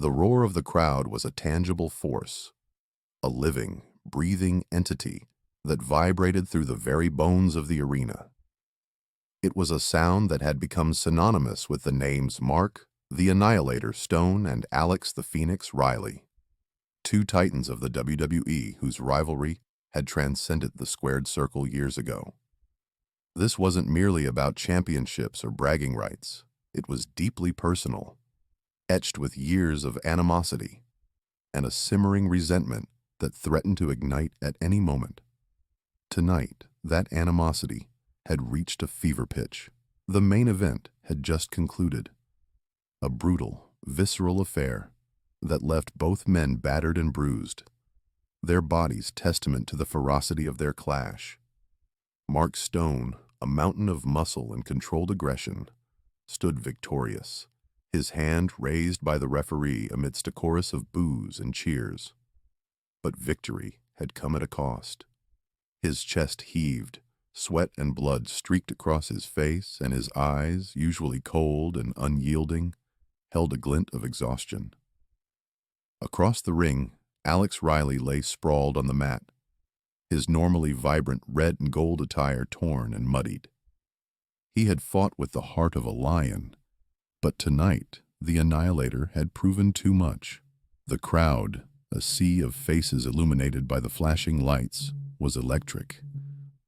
The roar of the crowd was a tangible force, a living, breathing entity that vibrated through the very bones of the arena. It was a sound that had become synonymous with the names Mark, the Annihilator Stone, and Alex the Phoenix Riley, two titans of the WWE whose rivalry had transcended the squared circle years ago. This wasn't merely about championships or bragging rights. It was deeply personal, etched with years of animosity and a simmering resentment that threatened to ignite at any moment. Tonight, that animosity had reached a fever pitch. The main event had just concluded. A brutal, visceral affair that left both men battered and bruised, their bodies testament to the ferocity of their clash. Mark Stone, a mountain of muscle and controlled aggression, stood victorious, his hand raised by the referee amidst a chorus of boos and cheers. But victory had come at a cost. His chest heaved, sweat and blood streaked across his face, and his eyes, usually cold and unyielding, held a glint of exhaustion. Across the ring, Alex Riley lay sprawled on the mat, his normally vibrant red and gold attire torn and muddied. He had fought with the heart of a lion, but tonight the Annihilator had proven too much. The crowd, a sea of faces illuminated by the flashing lights, was electric,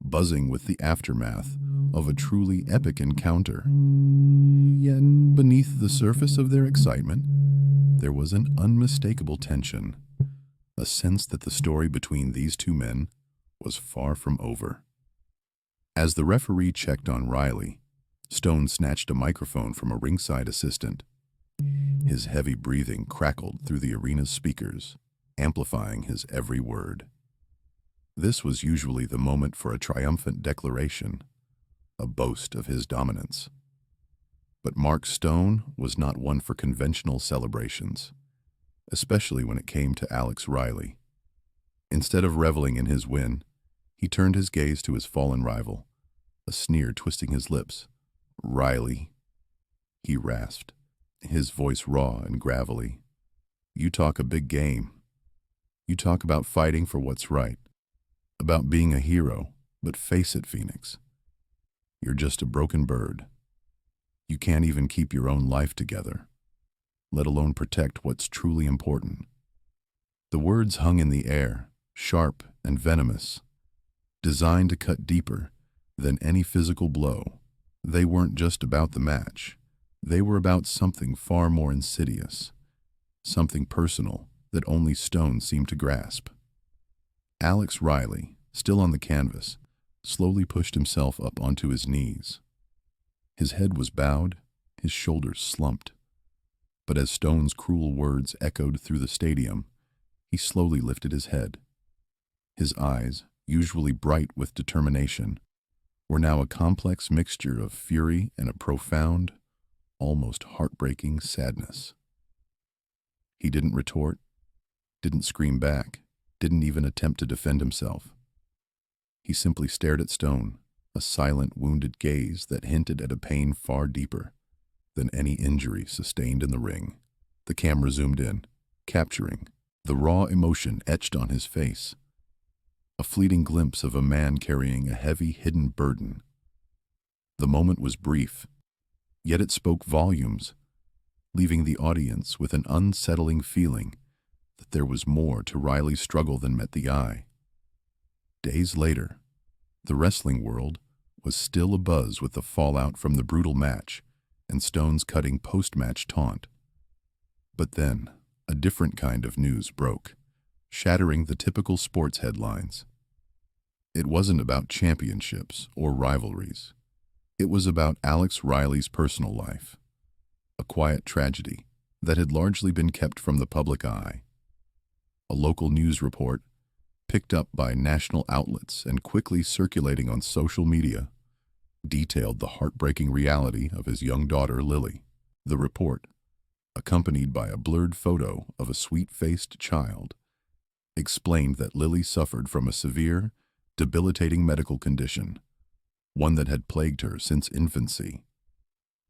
buzzing with the aftermath of a truly epic encounter. Yet beneath the surface of their excitement, there was an unmistakable tension, a sense that the story between these two men was far from over. As the referee checked on Riley, Stone snatched a microphone from a ringside assistant. His heavy breathing crackled through the arena's speakers, amplifying his every word. This was usually the moment for a triumphant declaration, a boast of his dominance. But Mark Stone was not one for conventional celebrations, especially when it came to Alex Riley. Instead of reveling in his win, he turned his gaze to his fallen rival, a sneer twisting his lips. "Riley," he rasped, his voice raw and gravelly. "You talk a big game. You talk about fighting for what's right, about being a hero, but face it, Phoenix. You're just a broken bird. You can't even keep your own life together, let alone protect what's truly important." The words hung in the air, sharp and venomous, designed to cut deeper than any physical blow. They weren't just about the match. They were about something far more insidious, something personal that only Stone seemed to grasp. Alex Riley, still on the canvas, slowly pushed himself up onto his knees. His head was bowed, his shoulders slumped. But as Stone's cruel words echoed through the stadium, he slowly lifted his head. His eyes, usually bright with determination, were now a complex mixture of fury and a profound, almost heartbreaking sadness. He didn't retort, didn't scream back, didn't even attempt to defend himself. He simply stared at Stone, a silent, wounded gaze that hinted at a pain far deeper than any injury sustained in the ring. The camera zoomed in, capturing the raw emotion etched on his face, a fleeting glimpse of a man carrying a heavy, hidden burden. The moment was brief, yet it spoke volumes, leaving the audience with an unsettling feeling that there was more to Riley's struggle than met the eye. Days later, the wrestling world was still abuzz with the fallout from the brutal match and Stone's cutting post-match taunt. But then, a different kind of news broke, shattering the typical sports headlines. It wasn't about championships or rivalries. It was about Alex Riley's personal life, a quiet tragedy that had largely been kept from the public eye. A local news report, picked up by national outlets and quickly circulating on social media, detailed the heartbreaking reality of his young daughter, Lily. The report, accompanied by a blurred photo of a sweet-faced child, explained that Lily suffered from a severe, debilitating medical condition, one that had plagued her since infancy.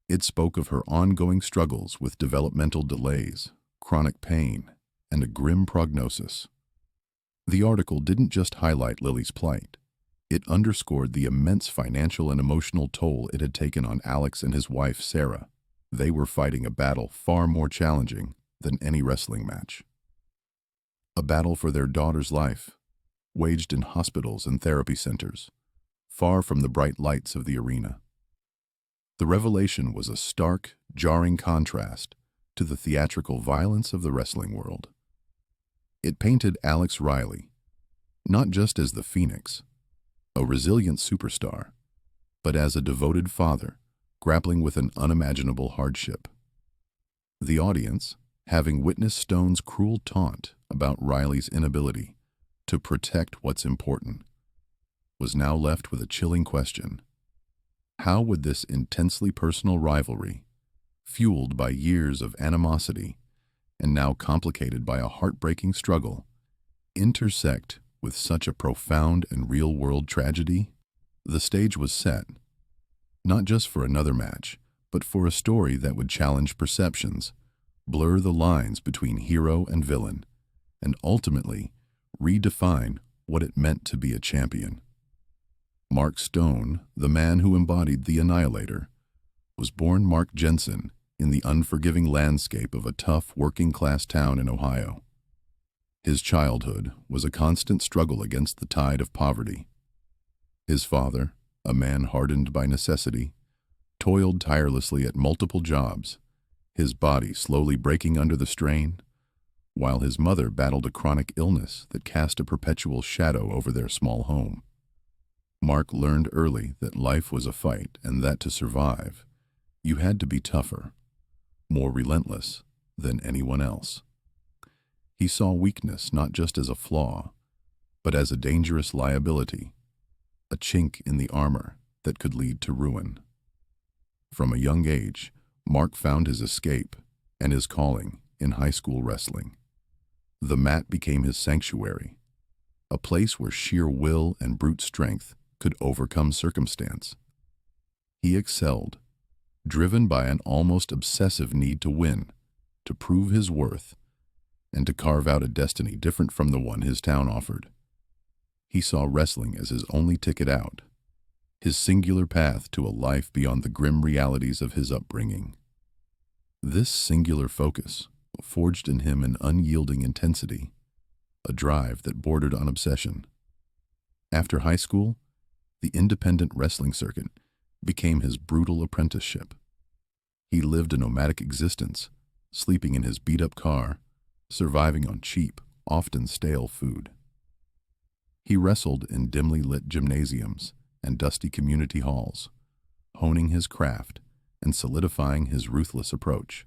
It spoke of her ongoing struggles with developmental delays, chronic pain, and a grim prognosis. The article didn't just highlight Lily's plight. It underscored the immense financial and emotional toll it had taken on Alex and his wife, Sarah. They were fighting a battle far more challenging than any wrestling match. A battle for their daughter's life, waged in hospitals and therapy centers, far from the bright lights of the arena. The revelation was a stark, jarring contrast to the theatrical violence of the wrestling world. It painted Alex Riley not just as the Phoenix, a resilient superstar, but as a devoted father grappling with an unimaginable hardship. The audience, having witnessed Stone's cruel taunt about Riley's inability to protect what's important, was now left with a chilling question. How would this intensely personal rivalry, fueled by years of animosity and now complicated by a heartbreaking struggle, intersect with such a profound and real-world tragedy? The stage was set, not just for another match, but for a story that would challenge perceptions, blur the lines between hero and villain, and ultimately redefine what it meant to be a champion. Mark Stone, the man who embodied the Annihilator, was born Mark Jensen in the unforgiving landscape of a tough working-class town in Ohio. His childhood was a constant struggle against the tide of poverty. His father, a man hardened by necessity, toiled tirelessly at multiple jobs, his body slowly breaking under the strain, while his mother battled a chronic illness that cast a perpetual shadow over their small home. Mark learned early that life was a fight and that to survive, you had to be tougher, more relentless than anyone else. He saw weakness not just as a flaw, but as a dangerous liability, a chink in the armor that could lead to ruin. From a young age, Mark found his escape and his calling in high school wrestling. The mat became his sanctuary, a place where sheer will and brute strength could overcome circumstance. He excelled, driven by an almost obsessive need to win, to prove his worth, and to carve out a destiny different from the one his town offered. He saw wrestling as his only ticket out, his singular path to a life beyond the grim realities of his upbringing. This singular focus forged in him an unyielding intensity, a drive that bordered on obsession. After high school, the independent wrestling circuit became his brutal apprenticeship. He lived a nomadic existence, sleeping in his beat-up car, surviving on cheap, often stale food. He wrestled in dimly lit gymnasiums and dusty community halls, honing his craft and solidifying his ruthless approach.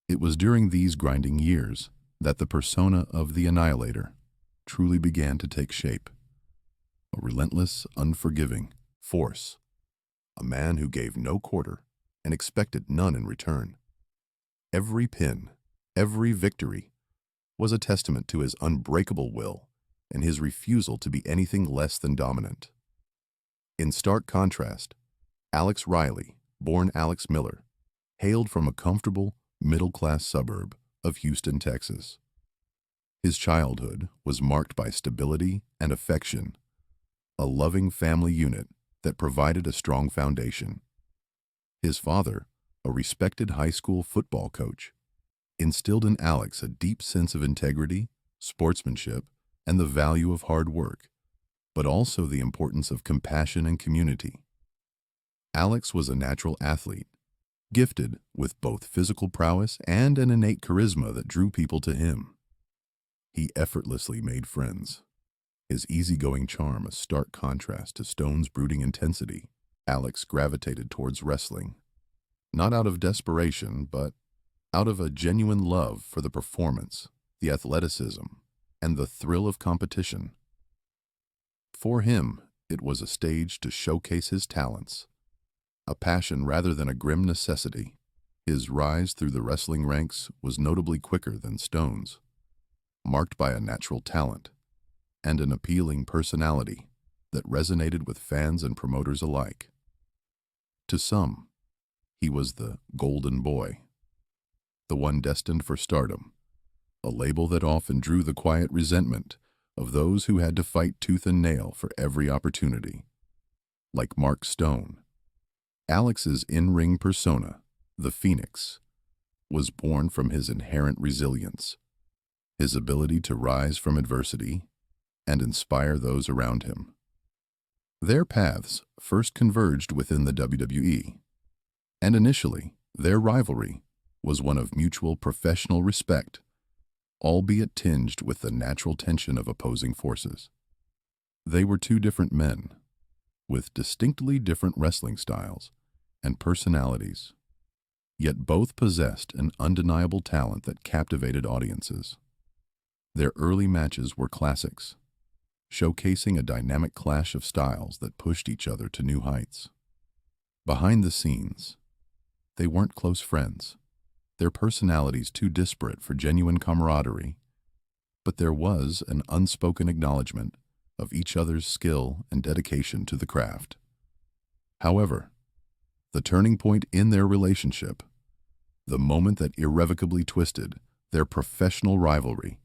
It was during these grinding years that the persona of the Annihilator truly began to take shape. A relentless, unforgiving force, a man who gave no quarter and expected none in return. Every pin, every victory, was a testament to his unbreakable will and his refusal to be anything less than dominant. In stark contrast, Alex Riley, born Alex Miller, hailed from a comfortable, middle-class suburb of Houston, Texas. His childhood was marked by stability and affection, a loving family unit that provided a strong foundation. His father, a respected high school football coach, instilled in Alex a deep sense of integrity, sportsmanship, and the value of hard work, but also the importance of compassion and community. Alex was a natural athlete, gifted with both physical prowess and an innate charisma that drew people to him. He effortlessly made friends, his easygoing charm a stark contrast to Stone's brooding intensity. Alex gravitated towards wrestling, not out of desperation, but out of a genuine love for the performance, the athleticism, and the thrill of competition. For him, it was a stage to showcase his talents, a passion rather than a grim necessity. His rise through the wrestling ranks was notably quicker than Stone's, marked by a natural talent and an appealing personality that resonated with fans and promoters alike. To some, he was the golden boy. the one destined for stardom, a label that often drew the quiet resentment of those who had to fight tooth and nail for every opportunity. Like Mark Stone, Alex's in-ring persona, the Phoenix, was born from his inherent resilience, his ability to rise from adversity and inspire those around him. Their paths first converged within the WWE, and initially their rivalry was one of mutual professional respect, albeit tinged with the natural tension of opposing forces. They were two different men, with distinctly different wrestling styles and personalities, yet both possessed an undeniable talent that captivated audiences. Their early matches were classics, showcasing a dynamic clash of styles that pushed each other to new heights. Behind the scenes, they weren't close friends, their personalities too disparate for genuine camaraderie, but there was an unspoken acknowledgement of each other's skill and dedication to the craft. However, the turning point in their relationship, the moment that irrevocably twisted their professional rivalry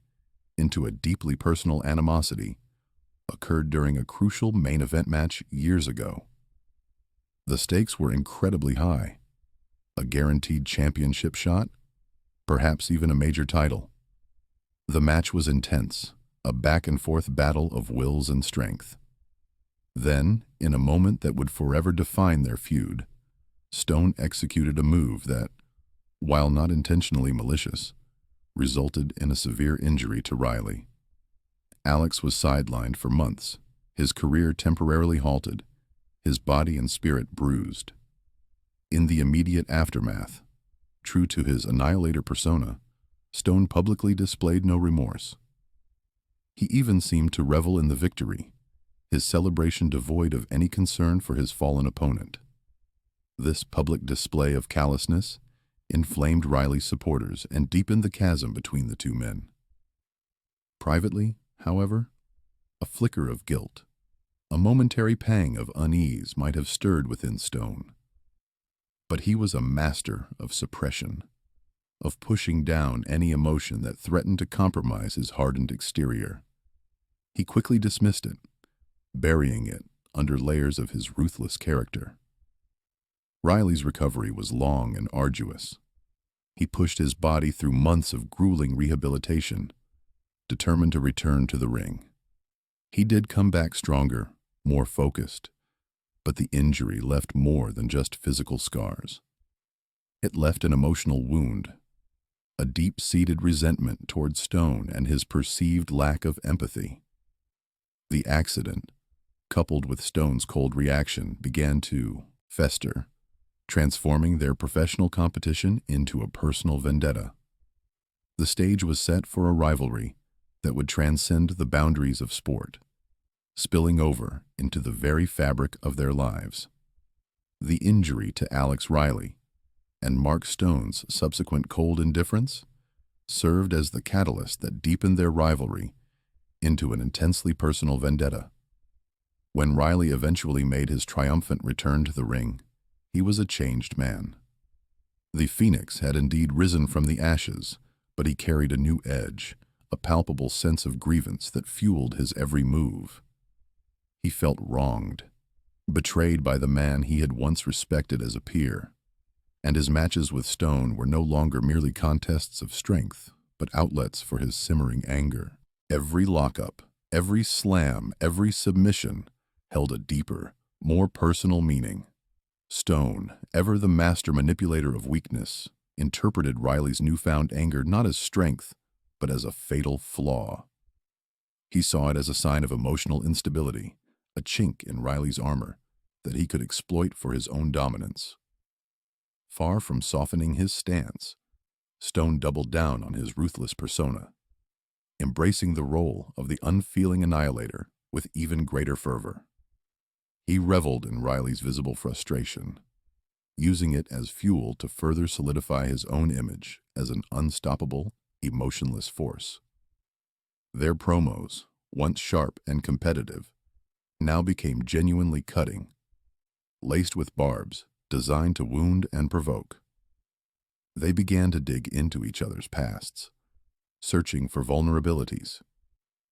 into a deeply personal animosity, occurred during a crucial main event match years ago. The stakes were incredibly high. A guaranteed championship shot, perhaps even a major title. The match was intense, a back-and-forth battle of wills and strength. Then, in a moment that would forever define their feud, Stone executed a move that, while not intentionally malicious, resulted in a severe injury to Riley. Alex was sidelined for months, his career temporarily halted, his body and spirit bruised. In the immediate aftermath, true to his annihilator persona, Stone publicly displayed no remorse. He even seemed to revel in the victory, his celebration devoid of any concern for his fallen opponent. This public display of callousness inflamed Riley's supporters and deepened the chasm between the two men. Privately, however, a flicker of guilt, a momentary pang of unease might have stirred within Stone. But he was a master of suppression, of pushing down any emotion that threatened to compromise his hardened exterior. He quickly dismissed it, burying it under layers of his ruthless character. Riley's recovery was long and arduous. He pushed his body through months of grueling rehabilitation, determined to return to the ring. He did come back stronger, more focused, but the injury left more than just physical scars. It left an emotional wound, a deep-seated resentment toward Stone and his perceived lack of empathy. The accident, coupled with Stone's cold reaction, began to fester, transforming their professional competition into a personal vendetta. The stage was set for a rivalry that would transcend the boundaries of sport, spilling over into the very fabric of their lives. The injury to Alex Riley and Mark Stone's subsequent cold indifference served as the catalyst that deepened their rivalry into an intensely personal vendetta. When Riley eventually made his triumphant return to the ring, he was a changed man. The Phoenix had indeed risen from the ashes, but he carried a new edge, a palpable sense of grievance that fueled his every move. He felt wronged, betrayed by the man he had once respected as a peer, and his matches with Stone were no longer merely contests of strength, but outlets for his simmering anger. Every lockup, every slam, every submission held a deeper, more personal meaning. Stone, ever the master manipulator of weakness, interpreted Riley's newfound anger not as strength, but as a fatal flaw. He saw it as a sign of emotional instability, a chink in Riley's armor that he could exploit for his own dominance. Far from softening his stance, Stone doubled down on his ruthless persona, embracing the role of the unfeeling annihilator with even greater fervor. He reveled in Riley's visible frustration, using it as fuel to further solidify his own image as an unstoppable, emotionless force. Their promos, once sharp and competitive, now became genuinely cutting, laced with barbs designed to wound and provoke. They began to dig into each other's pasts, searching for vulnerabilities,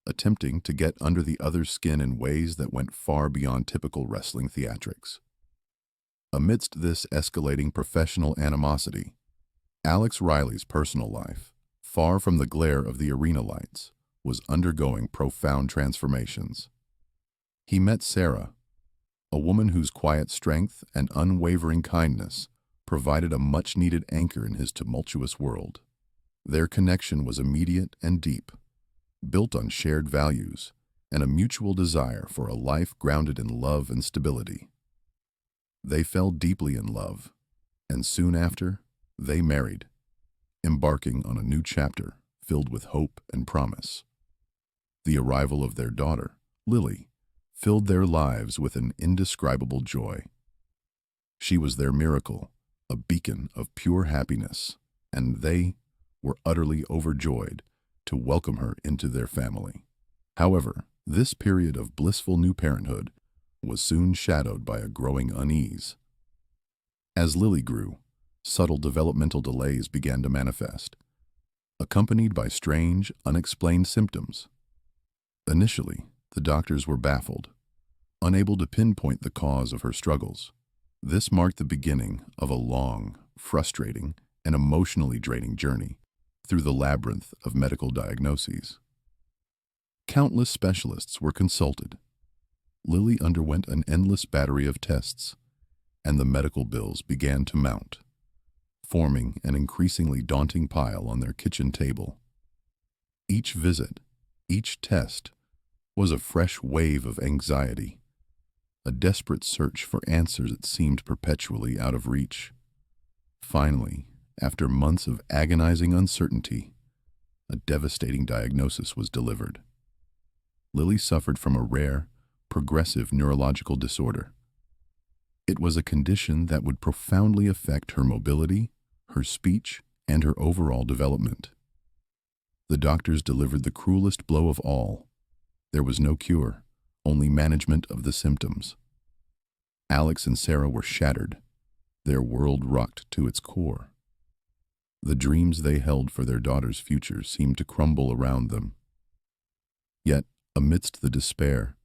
attempting to get under the other's skin in ways that went far beyond typical wrestling theatrics. Amidst this escalating professional animosity, Alex Riley's personal life, far from the glare of the arena lights, was undergoing profound transformations. He met Sarah, a woman whose quiet strength and unwavering kindness provided a much-needed anchor in his tumultuous world. Their connection was immediate and deep, built on shared values and a mutual desire for a life grounded in love and stability. They fell deeply in love, and soon after, they married, embarking on a new chapter filled with hope and promise. The arrival of their daughter, Lily, filled their lives with an indescribable joy. She was their miracle, a beacon of pure happiness, and they were utterly overjoyed to welcome her into their family. However, this period of blissful new parenthood was soon shadowed by a growing unease. As Lily grew, subtle developmental delays began to manifest, accompanied by strange, unexplained symptoms. Initially, the doctors were baffled, unable to pinpoint the cause of her struggles. This marked the beginning of a long, frustrating, and emotionally draining journey through the labyrinth of medical diagnoses. Countless specialists were consulted. Lily underwent an endless battery of tests, and the medical bills began to mount, forming an increasingly daunting pile on their kitchen table. Each visit, each test, was a fresh wave of anxiety, a desperate search for answers that seemed perpetually out of reach. Finally, after months of agonizing uncertainty, a devastating diagnosis was delivered. Lily suffered from a rare, progressive neurological disorder. It was a condition that would profoundly affect her mobility, her speech, and her overall development. The doctors delivered the cruelest blow of all. There was no cure, only management of the symptoms. Alex and Sarah were shattered, their world rocked to its core. The dreams they held for their daughter's future seemed to crumble around them. Yet, amidst the despair,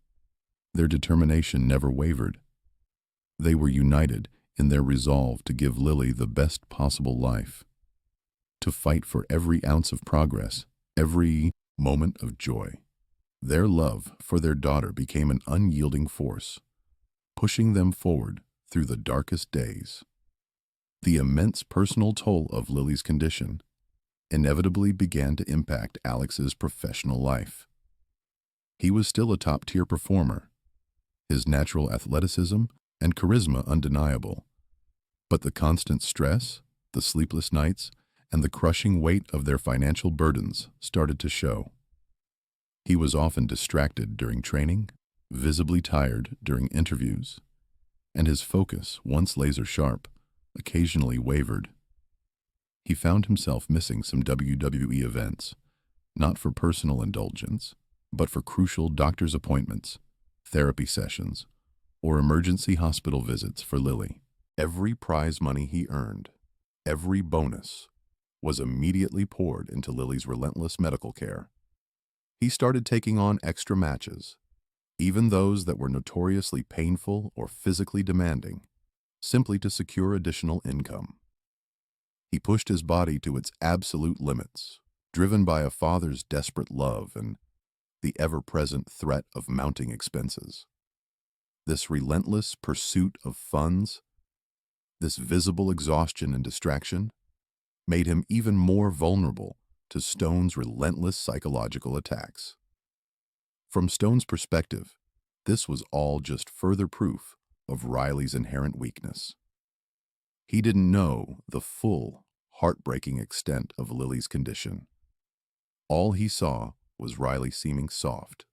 their determination never wavered. They were united in their resolve to give Lily the best possible life, to fight for every ounce of progress, every moment of joy. Their love for their daughter became an unyielding force, pushing them forward through the darkest days. The immense personal toll of Lily's condition inevitably began to impact Alex's professional life. He was still a top-tier performer, his natural athleticism and charisma undeniable, but the constant stress, the sleepless nights, and the crushing weight of their financial burdens started to show. He was often distracted during training, visibly tired during interviews, and his focus, once laser-sharp, occasionally wavered. He found himself missing some WWE events, not for personal indulgence, but for crucial doctor's appointments, therapy sessions, or emergency hospital visits for Lily. Every prize money he earned, every bonus, was immediately poured into Lily's relentless medical care. He started taking on extra matches, even those that were notoriously painful or physically demanding, simply to secure additional income. He pushed his body to its absolute limits, driven by a father's desperate love and the ever-present threat of mounting expenses. This relentless pursuit of funds, this visible exhaustion and distraction, made him even more vulnerable to Stone's relentless psychological attacks. From Stone's perspective, this was all just further proof of Riley's inherent weakness. He didn't know the full, heartbreaking extent of Lily's condition. All he saw was Riley seeming soft,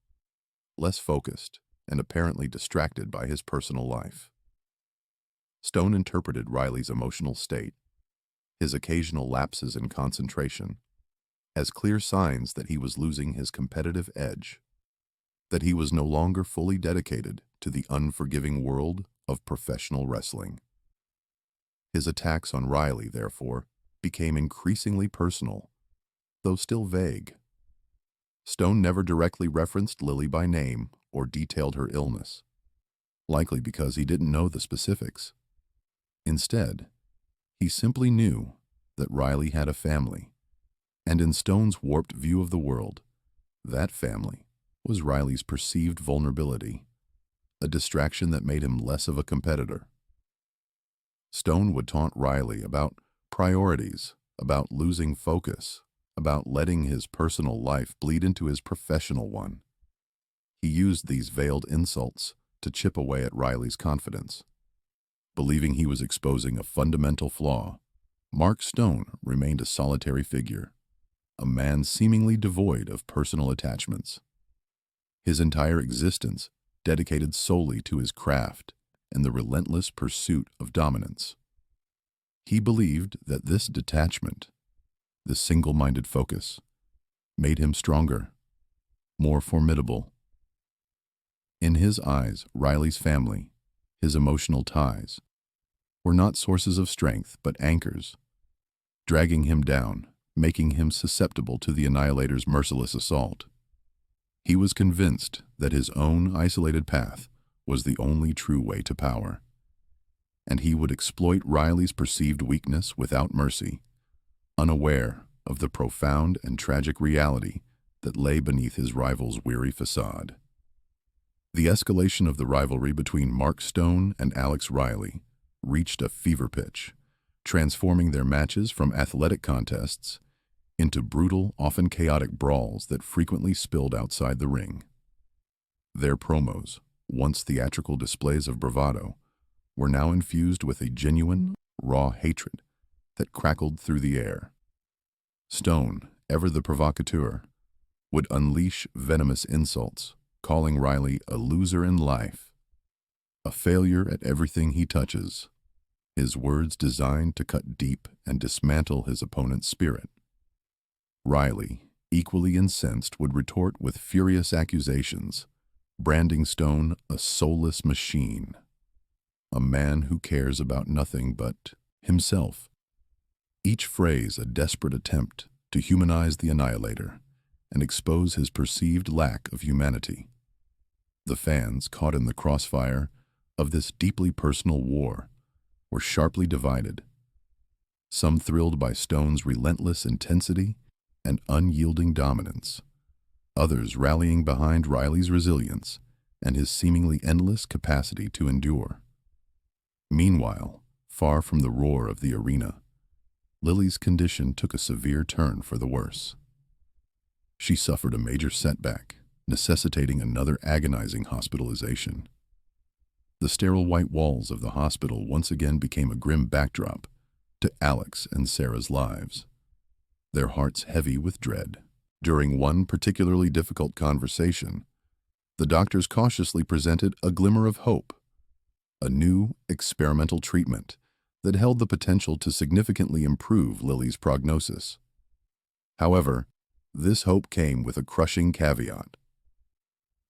less focused, and apparently distracted by his personal life. Stone interpreted Riley's emotional state, his occasional lapses in concentration, as clear signs that he was losing his competitive edge, that he was no longer fully dedicated to the unforgiving world of professional wrestling. His attacks on Riley, therefore, became increasingly personal, though still vague. Stone never directly referenced Lily by name or detailed her illness, likely because he didn't know the specifics. Instead, he simply knew that Riley had a family, and in Stone's warped view of the world, that family was Riley's perceived vulnerability, a distraction that made him less of a competitor. Stone would taunt Riley about priorities, about losing focus, about letting his personal life bleed into his professional one. He used these veiled insults to chip away at Riley's confidence. Believing he was exposing a fundamental flaw, Mark Stone remained a solitary figure, a man seemingly devoid of personal attachments. His entire existence dedicated solely to his craft and the relentless pursuit of dominance. He believed that this detachment, this single-minded focus, made him stronger, more formidable. In his eyes, Riley's family, his emotional ties, were not sources of strength but anchors, dragging him down, making him susceptible to the Annihilator's merciless assault. He was convinced that his own isolated path was the only true way to power, and he would exploit Riley's perceived weakness without mercy, unaware of the profound and tragic reality that lay beneath his rival's weary facade. The escalation of the rivalry between Mark Stone and Alex Riley reached a fever pitch, transforming their matches from athletic contests into brutal, often chaotic brawls that frequently spilled outside the ring. Their promos, once theatrical displays of bravado, were now infused with a genuine, raw hatred that crackled through the air. Stone, ever the provocateur, would unleash venomous insults, calling Riley a loser in life, a failure at everything he touches, his words designed to cut deep and dismantle his opponent's spirit. Riley, equally incensed, would retort with furious accusations, branding Stone a soulless machine, a man who cares about nothing but himself. Each phrase a desperate attempt to humanize the Annihilator and expose his perceived lack of humanity. The fans, caught in the crossfire of this deeply personal war, were sharply divided, some thrilled by Stone's relentless intensity and unyielding dominance, others rallying behind Riley's resilience and his seemingly endless capacity to endure. Meanwhile, far from the roar of the arena, Lily's condition took a severe turn for the worse. She suffered a major setback, necessitating another agonizing hospitalization. The sterile white walls of the hospital once again became a grim backdrop to Alex and Sarah's lives, their hearts heavy with dread. During one particularly difficult conversation, the doctors cautiously presented a glimmer of hope, a new experimental treatment that held the potential to significantly improve Lily's prognosis. However, this hope came with a crushing caveat.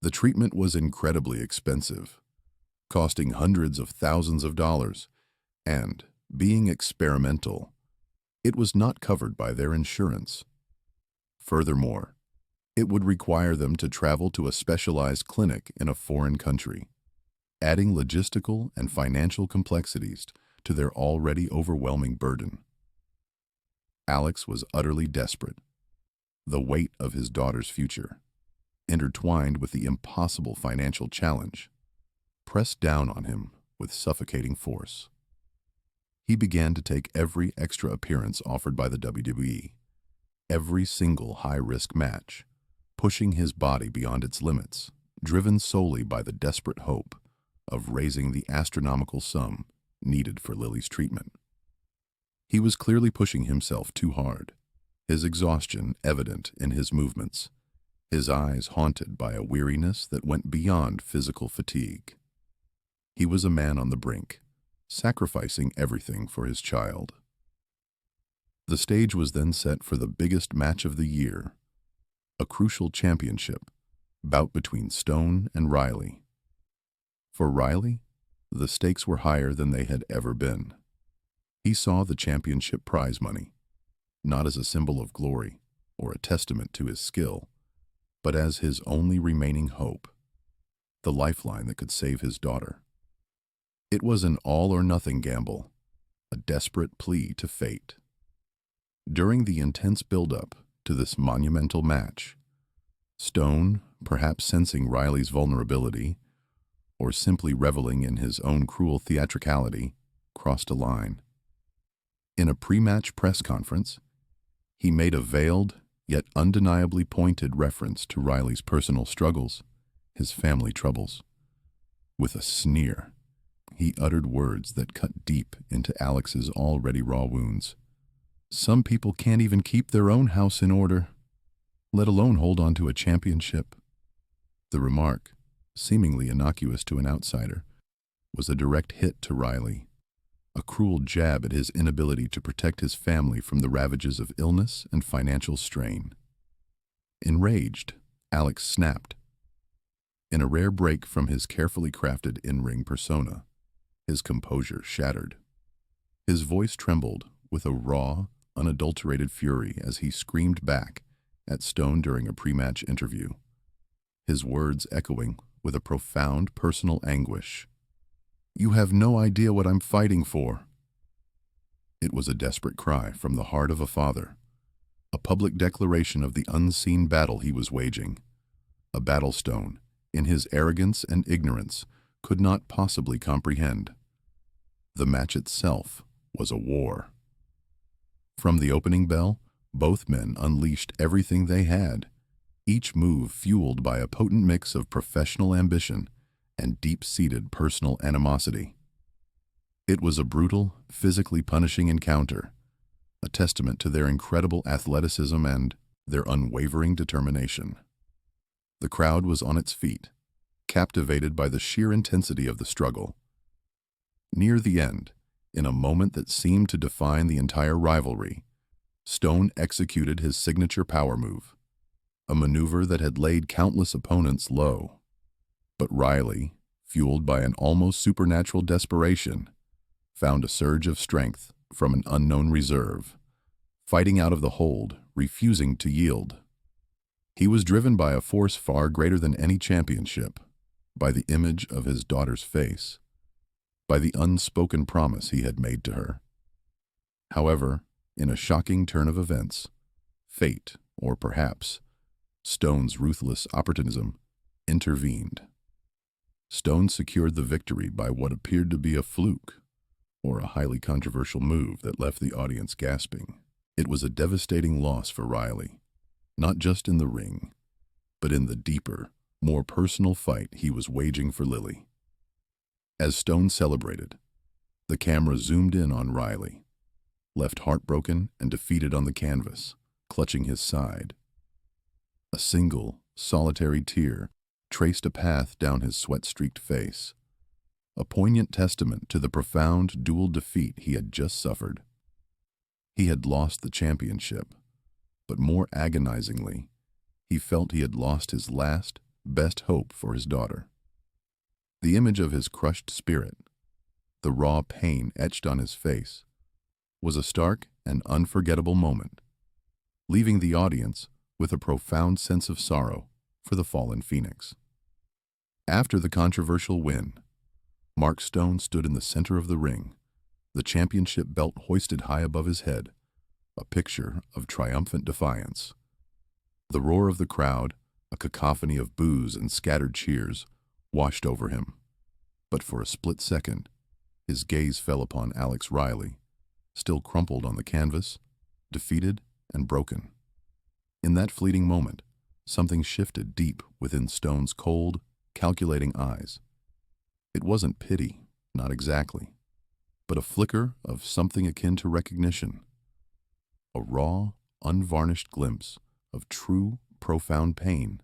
The treatment was incredibly expensive, costing hundreds of thousands of dollars, and, being experimental, it was not covered by their insurance. Furthermore, it would require them to travel to a specialized clinic in a foreign country, adding logistical and financial complexities to their already overwhelming burden. Alex was utterly desperate. The weight of his daughter's future, intertwined with the impossible financial challenge, pressed down on him with suffocating force. He began to take every extra appearance offered by the WWE, every single high-risk match, pushing his body beyond its limits, driven solely by the desperate hope of raising the astronomical sum needed for Lily's treatment. He was clearly pushing himself too hard, his exhaustion evident in his movements, his eyes haunted by a weariness that went beyond physical fatigue. He was a man on the brink, sacrificing everything for his child. The stage was then set for the biggest match of the year, a crucial championship bout between Stone and Riley. For Riley, the stakes were higher than they had ever been. He saw the championship prize money, not as a symbol of glory or a testament to his skill, but as his only remaining hope, the lifeline that could save his daughter. It was an all-or-nothing gamble, a desperate plea to fate. During the intense build-up to this monumental match, Stone, perhaps sensing Riley's vulnerability, or simply reveling in his own cruel theatricality, crossed a line. In a pre-match press conference, he made a veiled, yet undeniably pointed reference to Riley's personal struggles, his family troubles. With a sneer, he uttered words that cut deep into Alex's already raw wounds. "Some people can't even keep their own house in order, let alone hold on to a championship." The remark, seemingly innocuous to an outsider, was a direct hit to Riley, a cruel jab at his inability to protect his family from the ravages of illness and financial strain. Enraged, Alex snapped. In a rare break from his carefully crafted in-ring persona, his composure shattered. His voice trembled with a raw, unadulterated fury as he screamed back at Stone during a pre-match interview, his words echoing with a profound personal anguish. "You have no idea what I'm fighting for." It was a desperate cry from the heart of a father, a public declaration of the unseen battle he was waging, a battle Stone, in his arrogance and ignorance, could not possibly comprehend. The match itself was a war. From the opening bell, both men unleashed everything they had, each move fueled by a potent mix of professional ambition and deep-seated personal animosity. It was a brutal, physically punishing encounter, a testament to their incredible athleticism and their unwavering determination. The crowd was on its feet, captivated by the sheer intensity of the struggle. Near the end, in a moment that seemed to define the entire rivalry, Stone executed his signature power move, a maneuver that had laid countless opponents low. But Riley, fueled by an almost supernatural desperation, found a surge of strength from an unknown reserve, fighting out of the hold, refusing to yield. He was driven by a force far greater than any championship, by the image of his daughter's face, by the unspoken promise he had made to her. However, in a shocking turn of events, fate, or perhaps Stone's ruthless opportunism, intervened. Stone secured the victory by what appeared to be a fluke, or a highly controversial move that left the audience gasping. It was a devastating loss for Riley, not just in the ring, but in the deeper, more personal fight he was waging for Lily. As Stone celebrated, the camera zoomed in on Riley, left heartbroken and defeated on the canvas, clutching his side. A single, solitary tear traced a path down his sweat-streaked face, a poignant testament to the profound dual defeat he had just suffered. He had lost the championship, but more agonizingly, he felt he had lost his last, best hope for his daughter. The image of his crushed spirit, the raw pain etched on his face, was a stark and unforgettable moment, leaving the audience with a profound sense of sorrow for the fallen Phoenix. After the controversial win, Mark Stone stood in the center of the ring, the championship belt hoisted high above his head, a picture of triumphant defiance. The roar of the crowd, a cacophony of boos and scattered cheers, washed over him. But for a split second, his gaze fell upon Alex Riley, still crumpled on the canvas, defeated and broken. In that fleeting moment, something shifted deep within Stone's cold, calculating eyes. It wasn't pity, not exactly, but a flicker of something akin to recognition. A raw, unvarnished glimpse of true, profound pain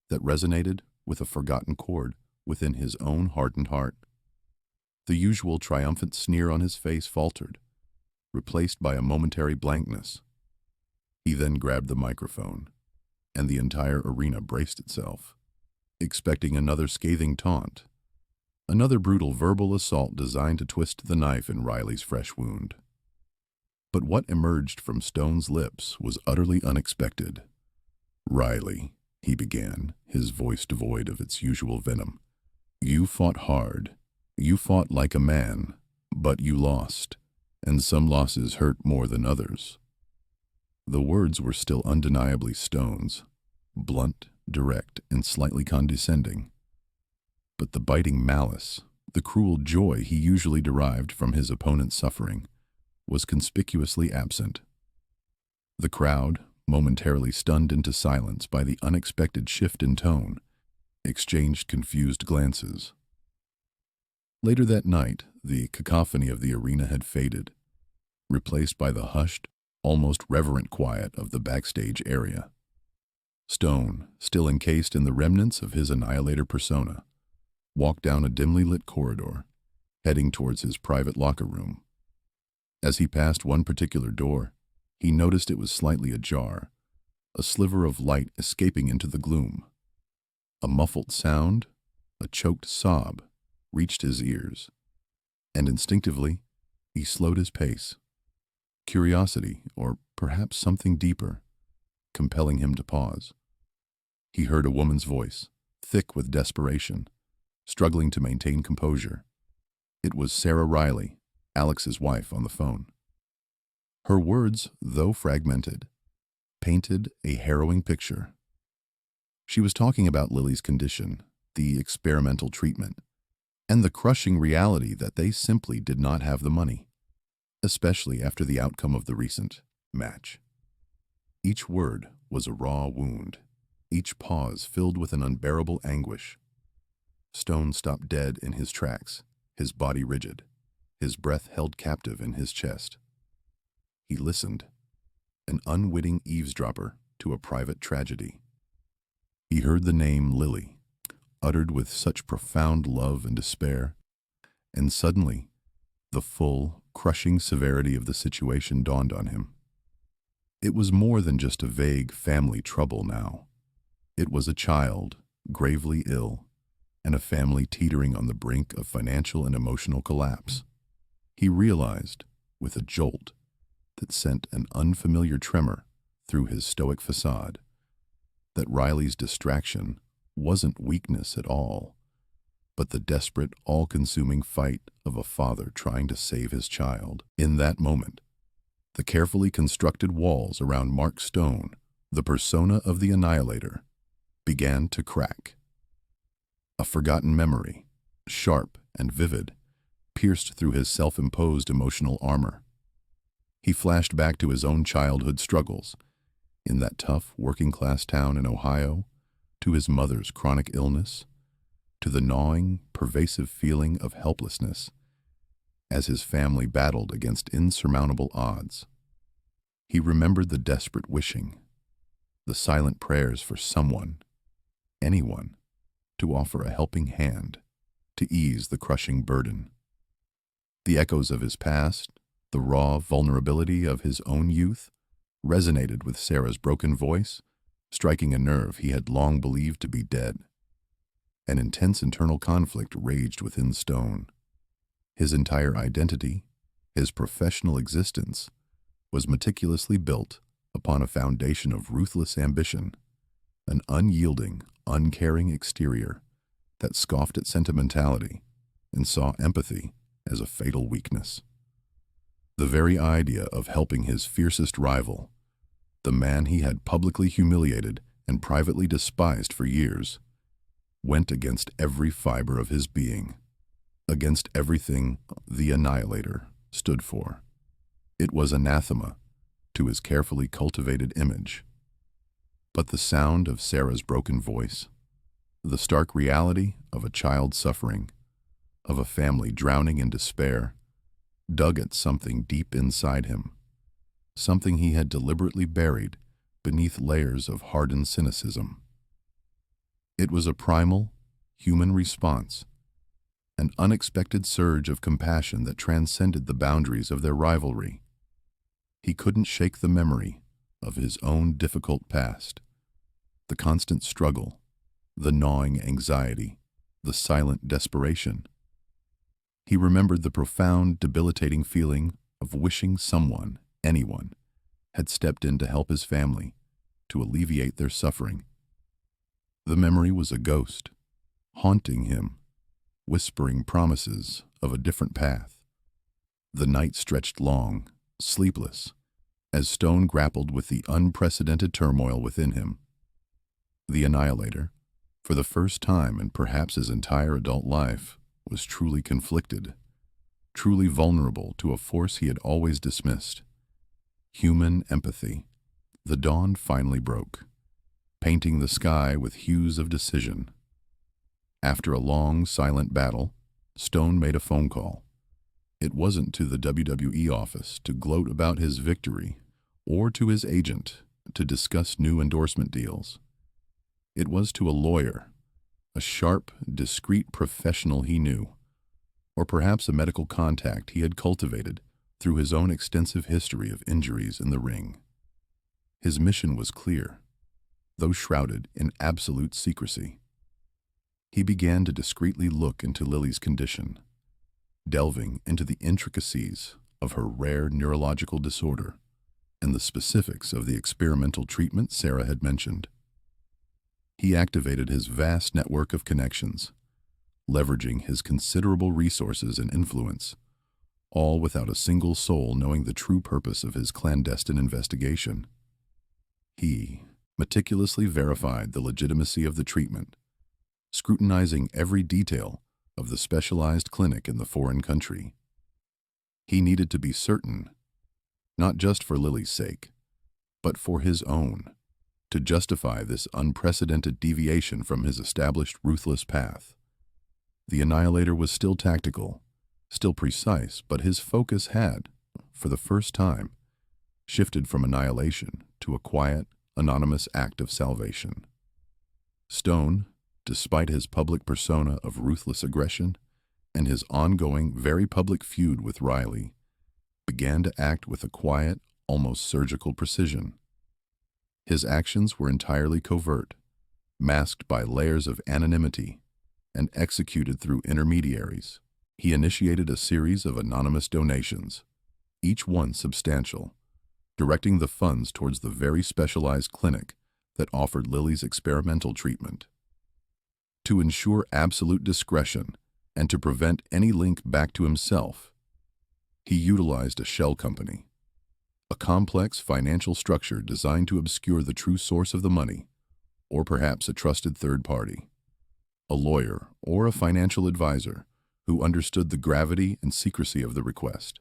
that resonated with a forgotten chord within his own hardened heart. The usual triumphant sneer on his face faltered, replaced by a momentary blankness. He then grabbed the microphone, and the entire arena braced itself, expecting another scathing taunt, another brutal verbal assault designed to twist the knife in Riley's fresh wound. But what emerged from Stone's lips was utterly unexpected. "Riley," he began, his voice devoid of its usual venom, "you fought hard. You fought like a man, but you lost, and some losses hurt more than others." The words were still undeniably Stone's, blunt, direct, and slightly condescending. But the biting malice, the cruel joy he usually derived from his opponent's suffering, was conspicuously absent. The crowd, momentarily stunned into silence by the unexpected shift in tone, exchanged confused glances. Later that night, the cacophony of the arena had faded, replaced by the hushed, almost reverent quiet of the backstage area. Stone, still encased in the remnants of his annihilator persona, walked down a dimly lit corridor, heading towards his private locker room. As he passed one particular door, he noticed it was slightly ajar, a sliver of light escaping into the gloom. A muffled sound, a choked sob, reached his ears, and instinctively, he slowed his pace. Curiosity, or perhaps something deeper, compelling him to pause. He heard a woman's voice, thick with desperation, struggling to maintain composure. It was Sarah Riley, Alex's wife, on the phone. Her words, though fragmented, painted a harrowing picture. She was talking about Lily's condition, the experimental treatment, and the crushing reality that they simply did not have the money, especially after the outcome of the recent match. Each word was a raw wound, each pause filled with an unbearable anguish. Stone stopped dead in his tracks, his body rigid, his breath held captive in his chest. He listened, an unwitting eavesdropper to a private tragedy. He heard the name Lily, uttered with such profound love and despair, and suddenly, the full, crushing severity of the situation dawned on him. It was more than just a vague family trouble now. It was a child, gravely ill, and a family teetering on the brink of financial and emotional collapse. He realized, with a jolt that sent an unfamiliar tremor through his stoic facade, that Riley's distraction wasn't weakness at all, but the desperate, all-consuming fight of a father trying to save his child. In that moment, the carefully constructed walls around Mark Stone, the persona of the Annihilator, began to crack. A forgotten memory, sharp and vivid, pierced through his self-imposed emotional armor. He flashed back to his own childhood struggles, in that tough working-class town in Ohio, to his mother's chronic illness, to the gnawing, pervasive feeling of helplessness as his family battled against insurmountable odds. He remembered the desperate wishing, the silent prayers for someone, anyone, to offer a helping hand, to ease the crushing burden. The echoes of his past, the raw vulnerability of his own youth, resonated with Sarah's broken voice, striking a nerve he had long believed to be dead. An intense internal conflict raged within Stone. His entire identity, his professional existence, was meticulously built upon a foundation of ruthless ambition, an unyielding, uncaring exterior that scoffed at sentimentality and saw empathy as a fatal weakness. The very idea of helping his fiercest rival, the man he had publicly humiliated and privately despised for years, went against every fiber of his being, against everything the Annihilator stood for. It was anathema to his carefully cultivated image. But the sound of Sarah's broken voice, the stark reality of a child suffering, of a family drowning in despair, dug at something deep inside him, something he had deliberately buried beneath layers of hardened cynicism. It was a primal, human response, an unexpected surge of compassion that transcended the boundaries of their rivalry. He couldn't shake the memory of his own difficult past, the constant struggle, the gnawing anxiety, the silent desperation. He remembered the profound, debilitating feeling of wishing someone, anyone, had stepped in to help his family, to alleviate their suffering. The memory was a ghost, haunting him, whispering promises of a different path. The night stretched long, sleepless, as Stone grappled with the unprecedented turmoil within him. The Annihilator, for the first time in perhaps his entire adult life, was truly conflicted, truly vulnerable to a force he had always dismissed. Human empathy. The dawn finally broke, painting the sky with hues of decision. After a long, silent battle, Stone made a phone call. It wasn't to the WWE office to gloat about his victory, or to his agent to discuss new endorsement deals. It was to a lawyer, a sharp, discreet professional he knew, or perhaps a medical contact he had cultivated through his own extensive history of injuries in the ring. His mission was clear, though shrouded in absolute secrecy. He began to discreetly look into Lily's condition, delving into the intricacies of her rare neurological disorder and the specifics of the experimental treatment Sarah had mentioned. He activated his vast network of connections, leveraging his considerable resources and influence, all without a single soul knowing the true purpose of his clandestine investigation. He meticulously verified the legitimacy of the treatment, scrutinizing every detail of the specialized clinic in the foreign country. He needed to be certain, not just for Lily's sake, but for his own, to justify this unprecedented deviation from his established ruthless path. The Annihilator was still tactical, still precise, but his focus had, for the first time, shifted from annihilation to a quiet, anonymous act of salvation. Stone, despite his public persona of ruthless aggression and his ongoing, very public feud with Riley, began to act with a quiet, almost surgical precision. His actions were entirely covert, masked by layers of anonymity, and executed through intermediaries. He initiated a series of anonymous donations, each one substantial, directing the funds towards the very specialized clinic that offered Lily's experimental treatment. To ensure absolute discretion and to prevent any link back to himself, he utilized a shell company, a complex financial structure designed to obscure the true source of the money, or perhaps a trusted third party, a lawyer or a financial advisor who understood the gravity and secrecy of the request.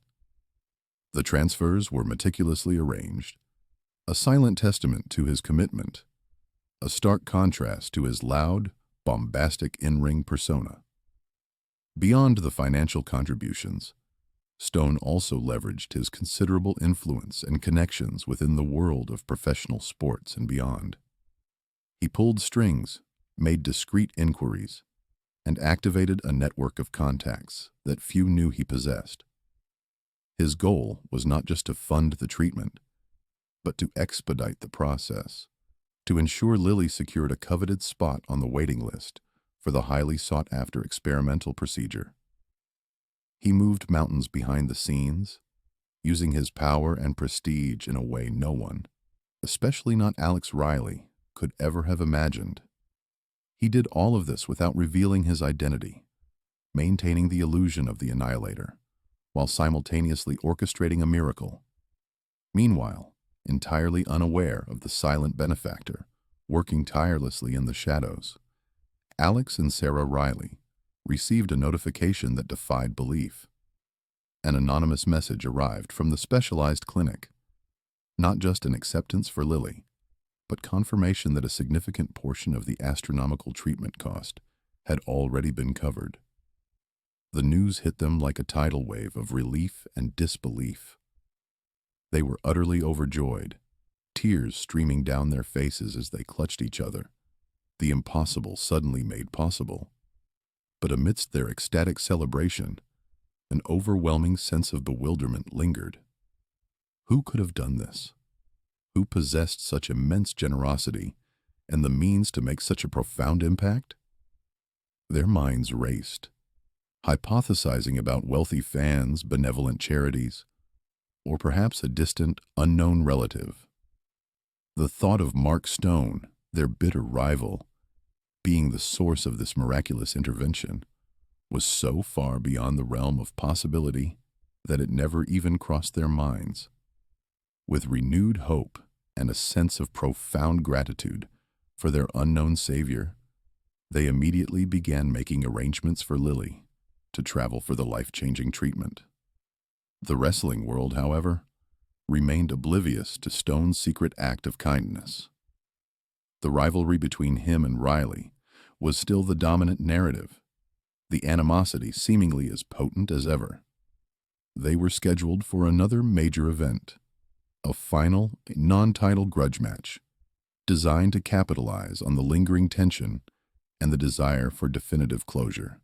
The transfers were meticulously arranged, a silent testament to his commitment, a stark contrast to his loud, bombastic in-ring persona. Beyond the financial contributions, Stone also leveraged his considerable influence and connections within the world of professional sports and beyond. He pulled strings, made discreet inquiries, and activated a network of contacts that few knew he possessed. His goal was not just to fund the treatment, but to expedite the process, to ensure Lily secured a coveted spot on the waiting list for the highly sought-after experimental procedure. He moved mountains behind the scenes, using his power and prestige in a way no one, especially not Alex Riley, could ever have imagined. He did all of this without revealing his identity, maintaining the illusion of the Annihilator, while simultaneously orchestrating a miracle. Meanwhile, entirely unaware of the silent benefactor, working tirelessly in the shadows, Alex and Sarah Riley received a notification that defied belief. An anonymous message arrived from the specialized clinic, not just an acceptance for Lily, but confirmation that a significant portion of the astronomical treatment cost had already been covered. The news hit them like a tidal wave of relief and disbelief. They were utterly overjoyed, tears streaming down their faces as they clutched each other, the impossible suddenly made possible. But amidst their ecstatic celebration, an overwhelming sense of bewilderment lingered. Who could have done this? Who possessed such immense generosity and the means to make such a profound impact? Their minds raced, hypothesizing about wealthy fans, benevolent charities, or perhaps a distant, unknown relative. The thought of Mark Stone, their bitter rival, being the source of this miraculous intervention, was so far beyond the realm of possibility that it never even crossed their minds. With renewed hope and a sense of profound gratitude for their unknown savior, they immediately began making arrangements for Lily to travel for the life-changing treatment. The wrestling world, however, remained oblivious to Stone's secret act of kindness. The rivalry between him and Riley was still the dominant narrative, the animosity seemingly as potent as ever. They were scheduled for another major event, a final, non-title grudge match, designed to capitalize on the lingering tension and the desire for definitive closure.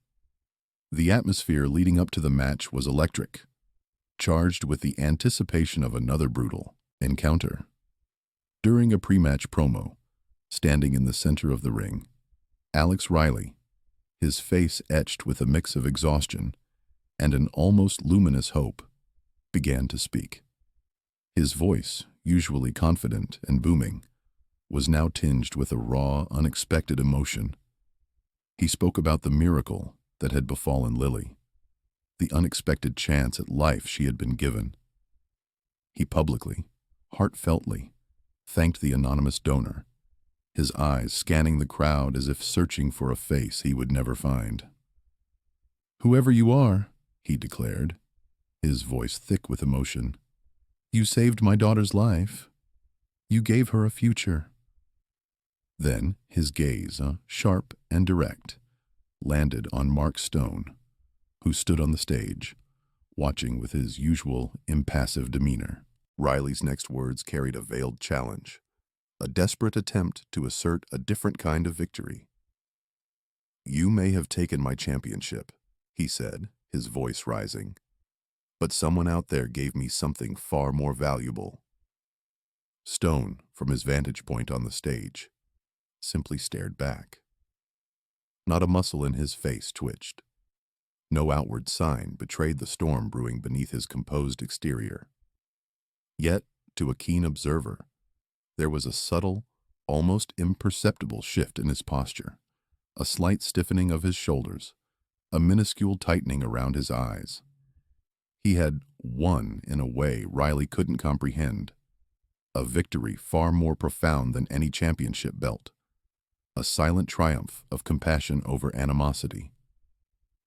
The atmosphere leading up to the match was electric, charged with the anticipation of another brutal encounter. During a pre-match promo, standing in the center of the ring, Alex Riley, his face etched with a mix of exhaustion and an almost luminous hope, began to speak. His voice, usually confident and booming, was now tinged with a raw, unexpected emotion. He spoke about the miracle that had befallen Lily, the unexpected chance at life she had been given. He publicly, heartfeltly, thanked the anonymous donor, his eyes scanning the crowd as if searching for a face he would never find. "Whoever you are," he declared, his voice thick with emotion, "you saved my daughter's life. You gave her a future." Then his gaze, sharp and direct, landed on Mark Stone, who stood on the stage, watching with his usual impassive demeanor. Riley's next words carried a veiled challenge, a desperate attempt to assert a different kind of victory. "You may have taken my championship," he said, his voice rising, "but someone out there gave me something far more valuable." Stone, from his vantage point on the stage, simply stared back. Not a muscle in his face twitched. No outward sign betrayed the storm brewing beneath his composed exterior. Yet, to a keen observer, there was a subtle, almost imperceptible shift in his posture, a slight stiffening of his shoulders, a minuscule tightening around his eyes. He had won in a way Riley couldn't comprehend, a victory far more profound than any championship belt, a silent triumph of compassion over animosity.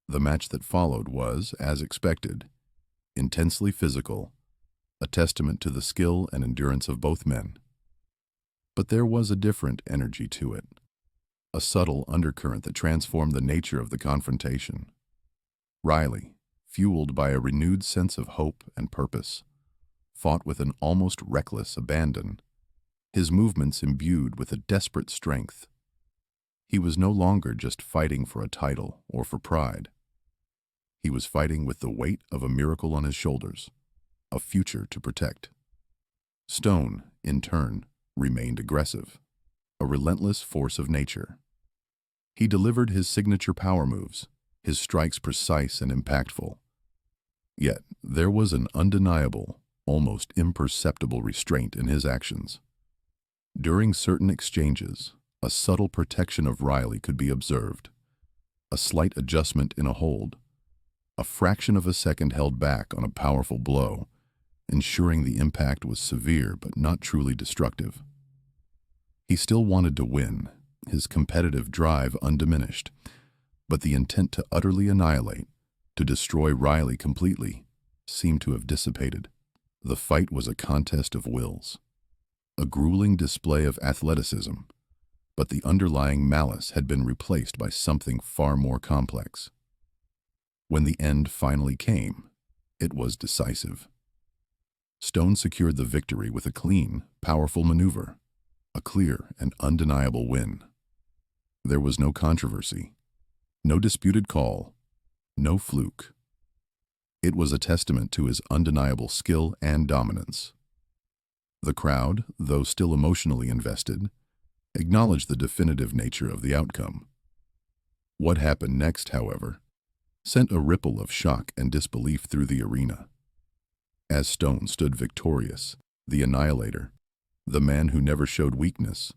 The match that followed was, as expected, intensely physical, a testament to the skill and endurance of both men. But there was a different energy to it, a subtle undercurrent that transformed the nature of the confrontation. Riley, fueled by a renewed sense of hope and purpose, fought with an almost reckless abandon, his movements imbued with a desperate strength. He was no longer just fighting for a title or for pride. He was fighting with the weight of a miracle on his shoulders, a future to protect. Stone, in turn, remained aggressive, a relentless force of nature. He delivered his signature power moves, his strikes precise and impactful. Yet there was an undeniable, almost imperceptible restraint in his actions. During certain exchanges, a subtle protection of Riley could be observed, a slight adjustment in a hold, a fraction of a second held back on a powerful blow, ensuring the impact was severe but not truly destructive. He still wanted to win, his competitive drive undiminished, but the intent to utterly annihilate, to destroy Riley completely, seemed to have dissipated. The fight was a contest of wills, a grueling display of athleticism, but the underlying malice had been replaced by something far more complex. When the end finally came, it was decisive. Stone secured the victory with a clean, powerful maneuver, a clear and undeniable win. There was no controversy, no disputed call, no fluke. It was a testament to his undeniable skill and dominance. The crowd, though still emotionally invested, acknowledged the definitive nature of the outcome. What happened next, however, sent a ripple of shock and disbelief through the arena. As Stone stood victorious, the Annihilator, the man who never showed weakness,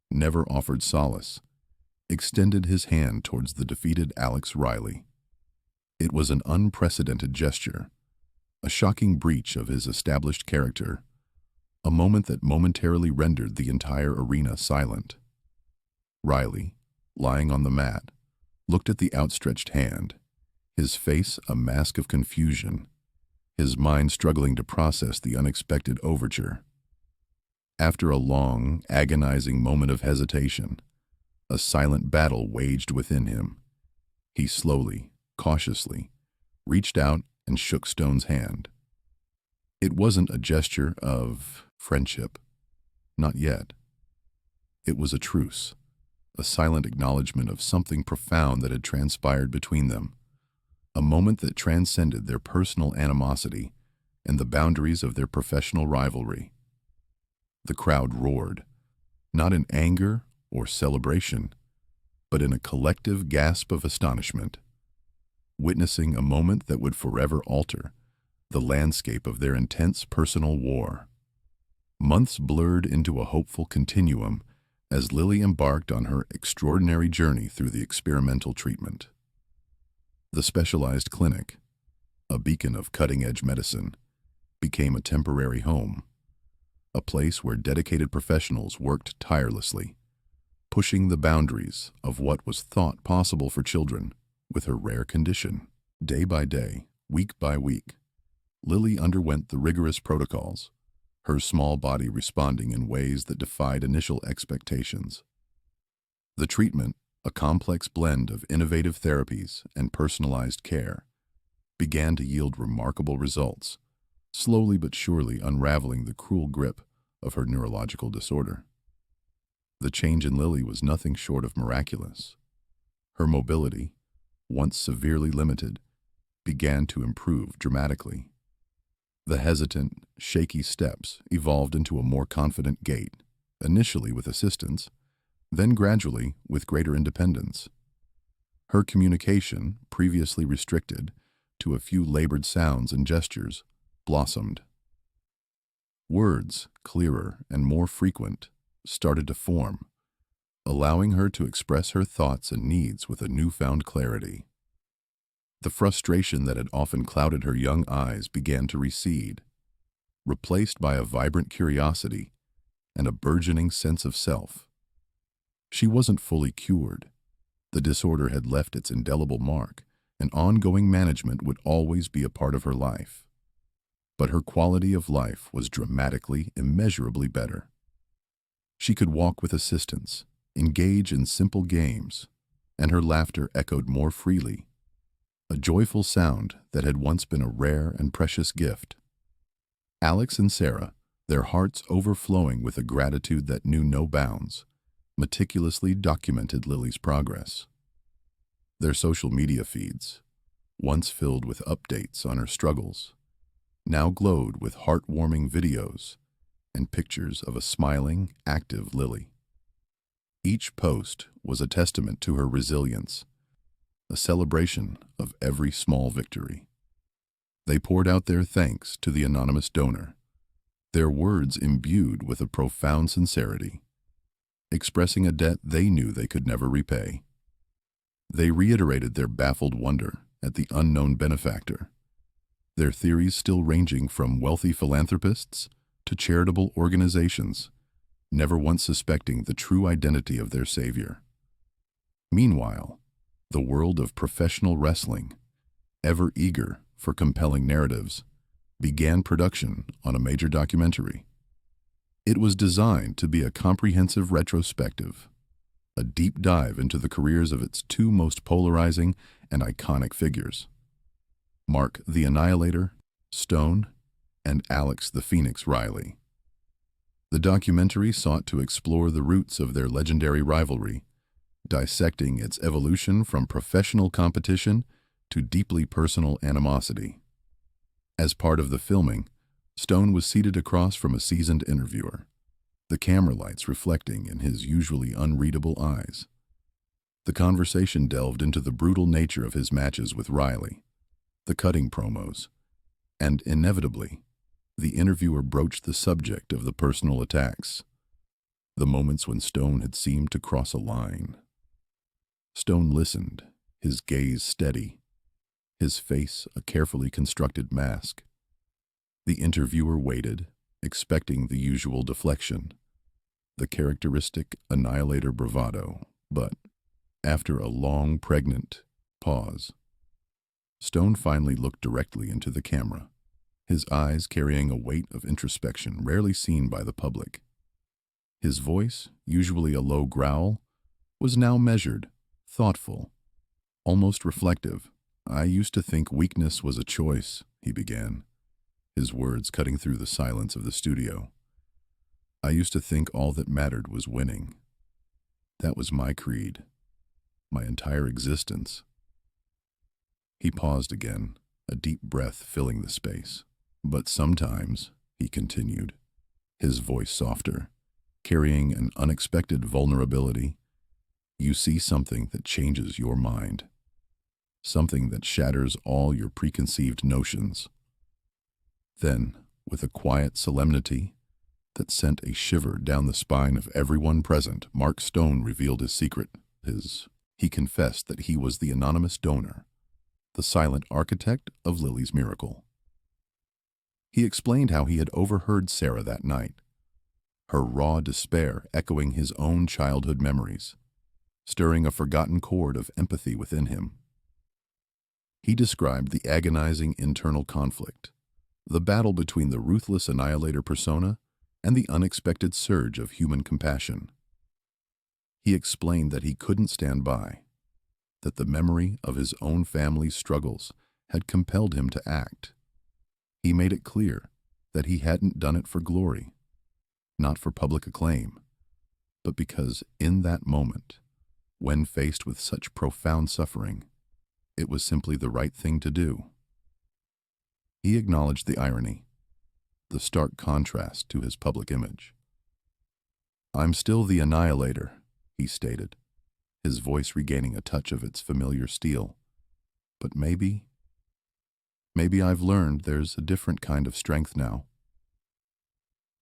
never offered solace, extended his hand towards the defeated Alex Riley. It was an unprecedented gesture, a shocking breach of his established character, a moment that momentarily rendered the entire arena silent. Riley, lying on the mat, looked at the outstretched hand, his face a mask of confusion, his mind struggling to process the unexpected overture. After a long, agonizing moment of hesitation, a silent battle waged within him. He slowly, cautiously, reached out and shook Stone's hand. It wasn't a gesture of friendship. Not yet. It was a truce, a silent acknowledgement of something profound that had transpired between them, a moment that transcended their personal animosity and the boundaries of their professional rivalry. The crowd roared, not in anger or celebration, but in a collective gasp of astonishment, witnessing a moment that would forever alter the landscape of their intense personal war. Months blurred into a hopeful continuum as Lily embarked on her extraordinary journey through the experimental treatment. The specialized clinic, a beacon of cutting-edge medicine, became a temporary home, a place where dedicated professionals worked tirelessly, pushing the boundaries of what was thought possible for children with her rare condition. Day by day, week by week, Lily underwent the rigorous protocols, her small body responding in ways that defied initial expectations. The treatment, a complex blend of innovative therapies and personalized care, began to yield remarkable results, slowly but surely unraveling the cruel grip of her neurological disorder. The change in Lily was nothing short of miraculous. Her mobility, once severely limited, began to improve dramatically. The hesitant, shaky steps evolved into a more confident gait, initially with assistance, then gradually with greater independence. Her communication, previously restricted to a few labored sounds and gestures, blossomed. Words, clearer and more frequent, started to form, allowing her to express her thoughts and needs with a newfound clarity. The frustration that had often clouded her young eyes began to recede, replaced by a vibrant curiosity and a burgeoning sense of self. She wasn't fully cured. The disorder had left its indelible mark, and ongoing management would always be a part of her life. But her quality of life was dramatically, immeasurably better. She could walk with assistance, engage in simple games, and her laughter echoed more freely, a joyful sound that had once been a rare and precious gift. Alex and Sarah, their hearts overflowing with a gratitude that knew no bounds, meticulously documented Lily's progress. Their social media feeds, once filled with updates on her struggles, now glowed with heartwarming videos and pictures of a smiling, active Lily. Each post was a testament to her resilience, a celebration of every small victory. They poured out their thanks to the anonymous donor, their words imbued with a profound sincerity, expressing a debt they knew they could never repay. They reiterated their baffled wonder at the unknown benefactor, their theories still ranging from wealthy philanthropists to charitable organizations, never once suspecting the true identity of their savior. Meanwhile, the world of professional wrestling, ever eager for compelling narratives, began production on a major documentary. It was designed to be a comprehensive retrospective, a deep dive into the careers of its two most polarizing and iconic figures, Mark the Annihilator, Stone, and Alex the Phoenix Riley. The documentary sought to explore the roots of their legendary rivalry, dissecting its evolution from professional competition to deeply personal animosity. As part of the filming, Stone was seated across from a seasoned interviewer, the camera lights reflecting in his usually unreadable eyes. The conversation delved into the brutal nature of his matches with Riley, the cutting promos, and, inevitably, The interviewer broached the subject of the personal attacks, the moments when Stone had seemed to cross a line. Stone listened, his gaze steady, his face a carefully constructed mask. The interviewer waited, expecting the usual deflection, the characteristic annihilator bravado, but after a long, pregnant pause, Stone finally looked directly into the camera, his eyes carrying a weight of introspection rarely seen by the public. His voice, usually a low growl, was now measured, thoughtful, almost reflective. "I used to think weakness was a choice," he began, his words cutting through the silence of the studio. "I used to think all that mattered was winning. That was my creed, my entire existence." He paused again, a deep breath filling the space. "But sometimes," he continued, his voice softer, carrying an unexpected vulnerability, "you see something that changes your mind, something that shatters all your preconceived notions." Then, with a quiet solemnity that sent a shiver down the spine of everyone present, Mark Stone revealed his secret. He confessed that he was the anonymous donor, the silent architect of Lily's miracle. He explained how he had overheard Sarah that night, her raw despair echoing his own childhood memories, stirring a forgotten chord of empathy within him. He described the agonizing internal conflict, the battle between the ruthless annihilator persona and the unexpected surge of human compassion. He explained that he couldn't stand by, that the memory of his own family's struggles had compelled him to act. He made it clear that he hadn't done it for glory, not for public acclaim, but because in that moment, when faced with such profound suffering, it was simply the right thing to do. He acknowledged the irony, the stark contrast to his public image. "I'm still the annihilator," he stated, his voice regaining a touch of its familiar steel. "But maybe I've learned there's a different kind of strength now."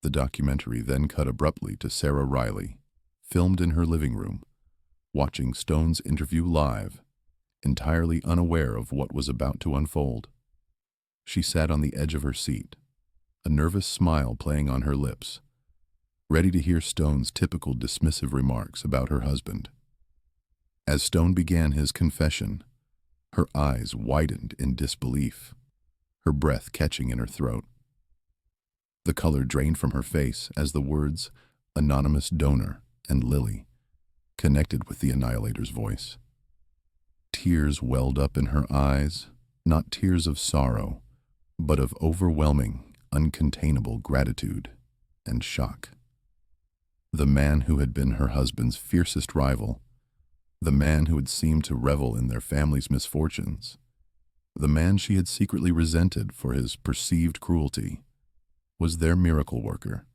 The documentary then cut abruptly to Sarah Riley, filmed in her living room, watching Stone's interview live, entirely unaware of what was about to unfold. She sat on the edge of her seat, a nervous smile playing on her lips, ready to hear Stone's typical dismissive remarks about her husband. As Stone began his confession, her eyes widened in disbelief, her breath catching in her throat. The color drained from her face as the words "anonymous donor" and "Lily" connected with the annihilator's voice. Tears welled up in her eyes, not tears of sorrow, but of overwhelming, uncontainable gratitude and shock. The man who had been her husband's fiercest rival, the man who had seemed to revel in their family's misfortunes, the man she had secretly resented for his perceived cruelty, was their miracle worker.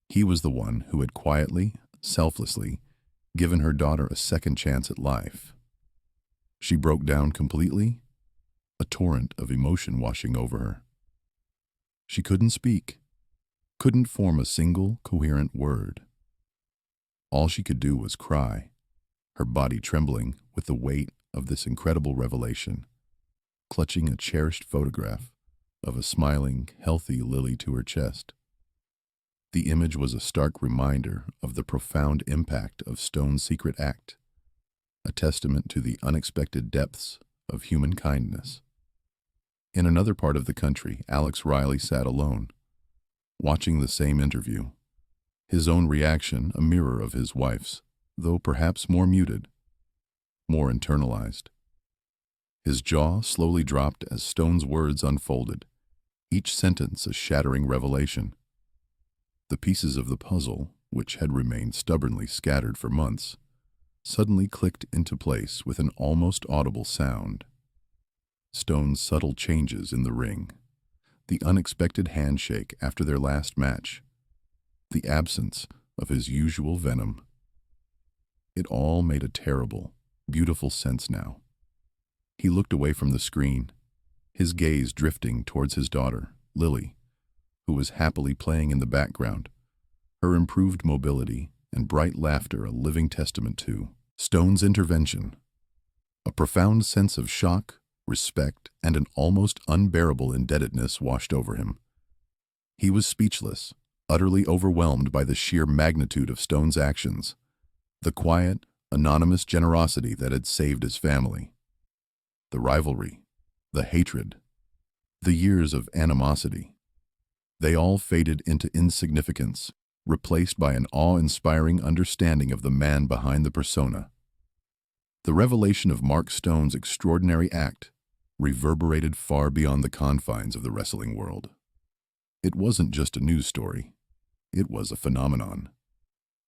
He was the one who had quietly, selflessly, given her daughter a second chance at life. She broke down completely, a torrent of emotion washing over her. She couldn't speak, couldn't form a single coherent word. All she could do was cry, her body trembling with the weight of this incredible revelation, clutching a cherished photograph of a smiling, healthy Lily to her chest. The image was a stark reminder of the profound impact of Stone's secret act, a testament to the unexpected depths of human kindness. In another part of the country, Alex Riley sat alone, watching the same interview, his own reaction a mirror of his wife's, though perhaps more muted, more internalized. His jaw slowly dropped as Stone's words unfolded, each sentence a shattering revelation. The pieces of the puzzle, which had remained stubbornly scattered for months, suddenly clicked into place with an almost audible sound. Stone's subtle changes in the ring, the unexpected handshake after their last match, the absence of his usual venom. It all made a terrible, beautiful sense now. He looked away from the screen, his gaze drifting towards his daughter, Lily, who was happily playing in the background, her improved mobility and bright laughter a living testament to Stone's intervention. A profound sense of shock, respect, and an almost unbearable indebtedness washed over him. He was speechless, utterly overwhelmed by the sheer magnitude of Stone's actions, the quiet, anonymous generosity that had saved his family. The rivalry, the hatred, the years of animosity. They all faded into insignificance, replaced by an awe-inspiring understanding of the man behind the persona. The revelation of Mark Stone's extraordinary act reverberated far beyond the confines of the wrestling world. It wasn't just a news story. It was a phenomenon.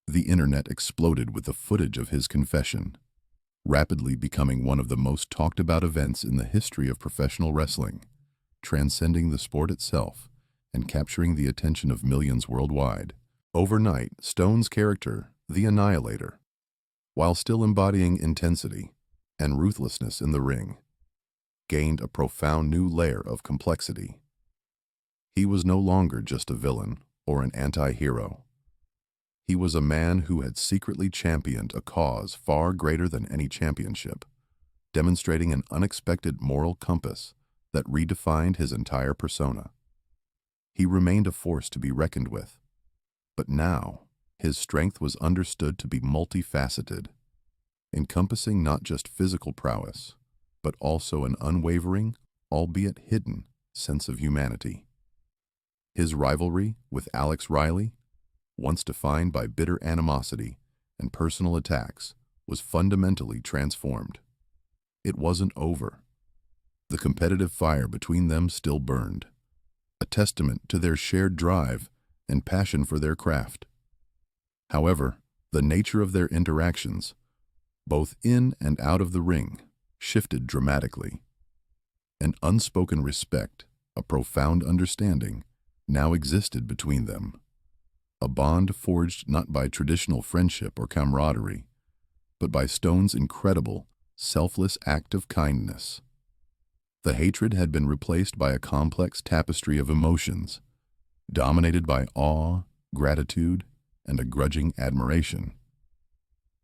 The internet exploded with the footage of his confession, rapidly becoming one of the most talked about events in the history of professional wrestling, transcending the sport itself and capturing the attention of millions worldwide. Overnight, Stone's character, the Annihilator, while still embodying intensity and ruthlessness in the ring, gained a profound new layer of complexity. He was no longer just a villain or an anti-hero. He was a man who had secretly championed a cause far greater than any championship, demonstrating an unexpected moral compass that redefined his entire persona. He remained a force to be reckoned with, but now his strength was understood to be multifaceted, encompassing not just physical prowess, but also an unwavering, albeit hidden, sense of humanity. His rivalry with Alex Riley, once defined by bitter animosity and personal attacks, was fundamentally transformed. It wasn't over. The competitive fire between them still burned, a testament to their shared drive and passion for their craft. However, the nature of their interactions, both in and out of the ring, shifted dramatically. An unspoken respect, a profound understanding, now existed between them. A bond forged not by traditional friendship or camaraderie, but by Stone's incredible, selfless act of kindness. The hatred had been replaced by a complex tapestry of emotions, dominated by awe, gratitude, and a grudging admiration.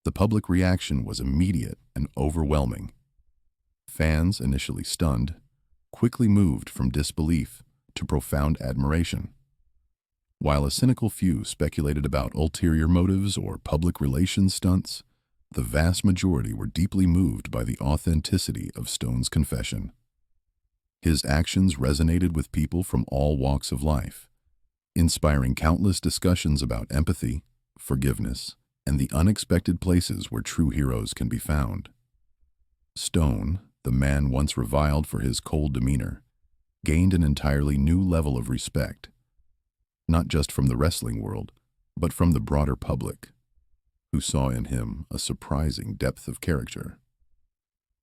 The public reaction was immediate and overwhelming. Fans, initially stunned, quickly moved from disbelief to profound admiration. While a cynical few speculated about ulterior motives or public relations stunts, the vast majority were deeply moved by the authenticity of Stone's confession. His actions resonated with people from all walks of life, inspiring countless discussions about empathy, forgiveness, and the unexpected places where true heroes can be found. Stone, the man once reviled for his cold demeanor, gained an entirely new level of respect, not just from the wrestling world, but from the broader public, who saw in him a surprising depth of character.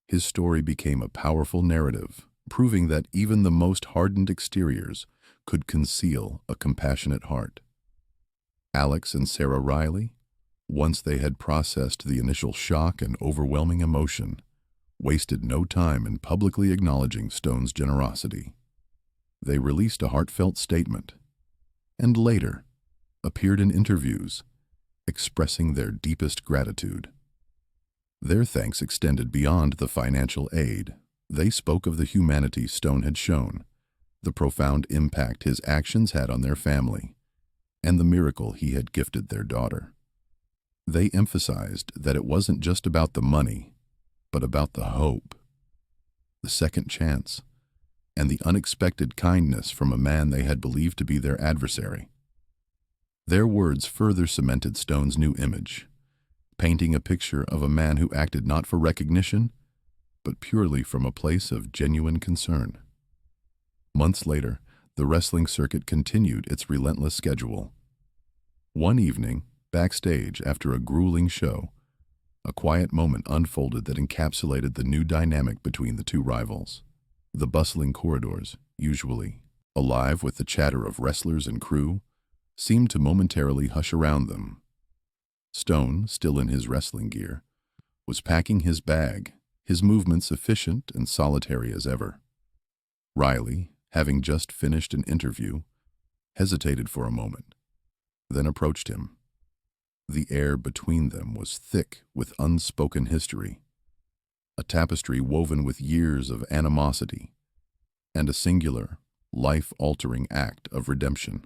His story became a powerful narrative, proving that even the most hardened exteriors could conceal a compassionate heart. Alex and Sarah Riley, once they had processed the initial shock and overwhelming emotion, wasted no time in publicly acknowledging Stone's generosity. They released a heartfelt statement, and later appeared in interviews, expressing their deepest gratitude. Their thanks extended beyond the financial aid. They spoke of the humanity Stone had shown, the profound impact his actions had on their family, and the miracle he had gifted their daughter. They emphasized that it wasn't just about the money, but about the hope, the second chance, and the unexpected kindness from a man they had believed to be their adversary. Their words further cemented Stone's new image, painting a picture of a man who acted not for recognition, but purely from a place of genuine concern. Months later, the wrestling circuit continued its relentless schedule. One evening, backstage after a grueling show, a quiet moment unfolded that encapsulated the new dynamic between the two rivals. The bustling corridors, usually alive with the chatter of wrestlers and crew, seemed to momentarily hush around them. Stone, still in his wrestling gear, was packing his bag, his movements efficient and solitary as ever. Riley, having just finished an interview, hesitated for a moment, then approached him. The air between them was thick with unspoken history, a tapestry woven with years of animosity, and a singular, life-altering act of redemption.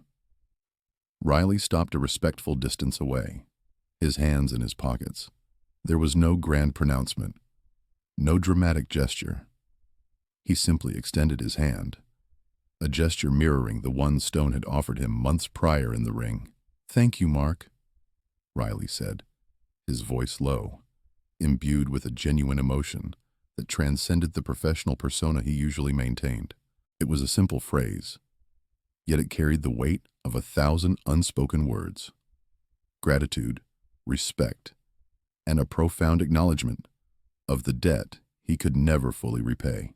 Riley stopped a respectful distance away, his hands in his pockets. There was no grand pronouncement, no dramatic gesture. He simply extended his hand, a gesture mirroring the one Stone had offered him months prior in the ring. "Thank you, Mark," Riley said, his voice low, imbued with a genuine emotion that transcended the professional persona he usually maintained. It was a simple phrase, yet it carried the weight of 1,000 unspoken words. Gratitude, respect, and a profound acknowledgement of the debt he could never fully repay.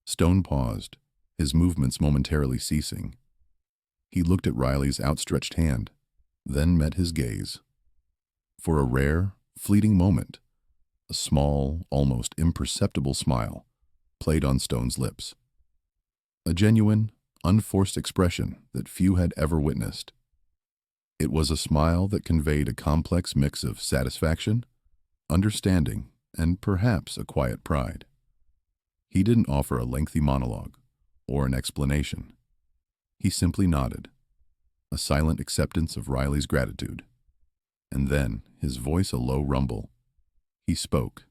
Stone paused, his movements momentarily ceasing. He looked at Riley's outstretched hand, then met his gaze. For a rare, fleeting moment, a small, almost imperceptible smile played on Stone's lips. A genuine, unforced expression that few had ever witnessed. It was a smile that conveyed a complex mix of satisfaction, understanding, and perhaps a quiet pride. He didn't offer a lengthy monologue or an explanation. He simply nodded, a silent acceptance of Riley's gratitude. And then, his voice a low rumble, he spoke,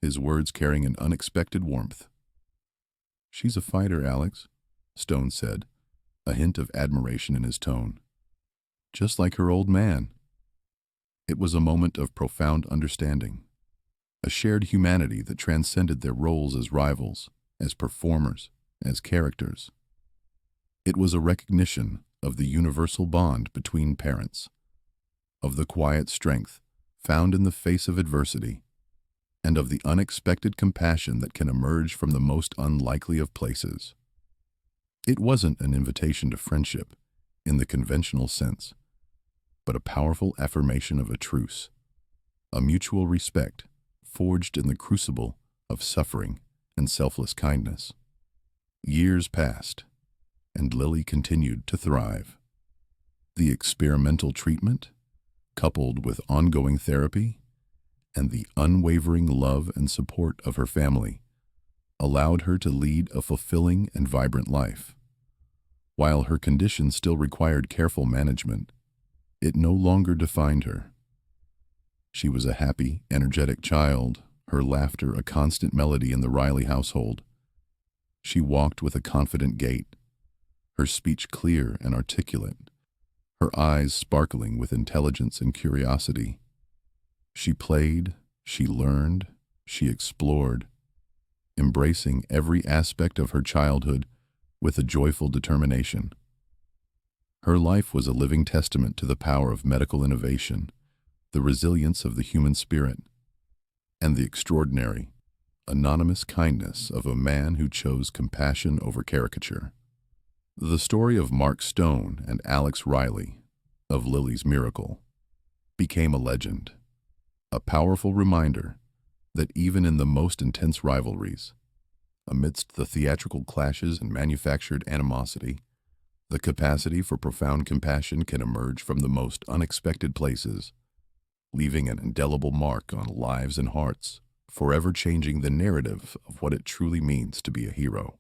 his words carrying an unexpected warmth. "She's a fighter, Alex," Stone said, a hint of admiration in his tone. "Just like her old man." It was a moment of profound understanding, a shared humanity that transcended their roles as rivals, as performers, as characters. It was a recognition of the universal bond between parents, of the quiet strength found in the face of adversity, and of the unexpected compassion that can emerge from the most unlikely of places. It wasn't an invitation to friendship in the conventional sense, but a powerful affirmation of a truce, a mutual respect forged in the crucible of suffering and selfless kindness. Years passed, and Lily continued to thrive. The experimental treatment, coupled with ongoing therapy, and the unwavering love and support of her family, allowed her to lead a fulfilling and vibrant life. While her condition still required careful management, it no longer defined her. She was a happy, energetic child, her laughter a constant melody in the Riley household. She walked with a confident gait, her speech clear and articulate, her eyes sparkling with intelligence and curiosity. She played, she learned, she explored, embracing every aspect of her childhood with a joyful determination. Her life was a living testament to the power of medical innovation, the resilience of the human spirit, and the extraordinary, anonymous kindness of a man who chose compassion over caricature. The story of Mark Stone and Alex Riley, of Lily's miracle, became a legend, a powerful reminder that even in the most intense rivalries, amidst the theatrical clashes and manufactured animosity, the capacity for profound compassion can emerge from the most unexpected places, leaving an indelible mark on lives and hearts, forever changing the narrative of what it truly means to be a hero.